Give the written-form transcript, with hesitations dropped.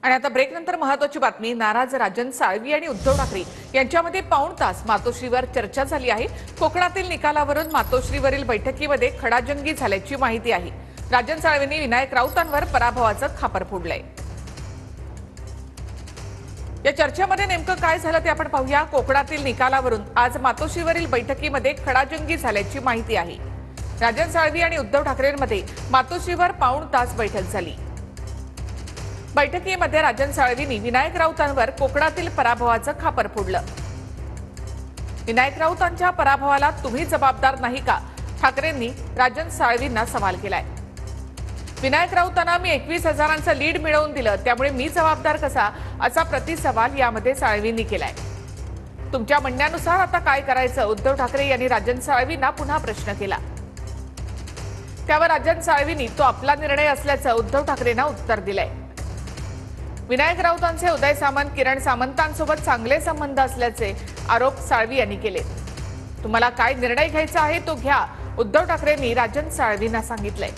आणि आता ब्रेक नंतर महत्त्वाची बातमी। नाराज राजन साळवी आणि उद्धव ठाकरे यांच्यामध्ये पाऊण तास मातोश्रीवर चर्चा झाली आहे। कोकणातील निकालावरून मातोश्रीवरील बैठकीमध्ये खडाजंगी झाल्याची माहिती आहे। राजन साळवींनी विनायक राऊतांवर पराभवाचं खापर फोडलंय। या चर्चेमध्ये नेमकं काय झालं ते आपण पाहूया। कोकणातील निकालावरून आज मातोश्रीवरील बैठकीमध्ये खडाजंगी झाल्याची माहिती आहे। राजन साळवी आणि उद्धव ठाकरेंमध्ये मातोश्रीवर पाऊण तास बैठक झाली। बैठकीमध्ये राजन साळवींनी विनायक राऊतांवर कोकणातील पराभवाचं खापर फोडलं। विनायक राऊतांच्या पराभवाला तुम्ही जबाबदार नाही का, ठाकरेंनी राजन साळवींना सवाल केलाय। विनायक राऊतांना मी 21,000चं लीड मिळवून दिलं, त्यामुळे मी जबाबदार कसा, असा प्रतिसवाल यामध्ये साळवींनी केलाय। तुमच्या म्हणण्यानुसार आता काय करायचं, उद्धव ठाकरे यांनी राजन साळवींना पुन्हा प्रश्न केला। त्यावर राजन साळवींनी तो आपला निर्णय असल्याचं उद्धव ठाकरेंना उत्तर दिलंय। विनायक राऊतांचे उदय सामंत, किरण सामंतांसोबत चांगले संबंध असल्याचे आरोप साळवी यांनी केले। तुम्हाला काय निर्णय घ्यायचा आहे तो घ्या, उद्धव ठाकरेंनी राजन साळवींना सांगितलंय।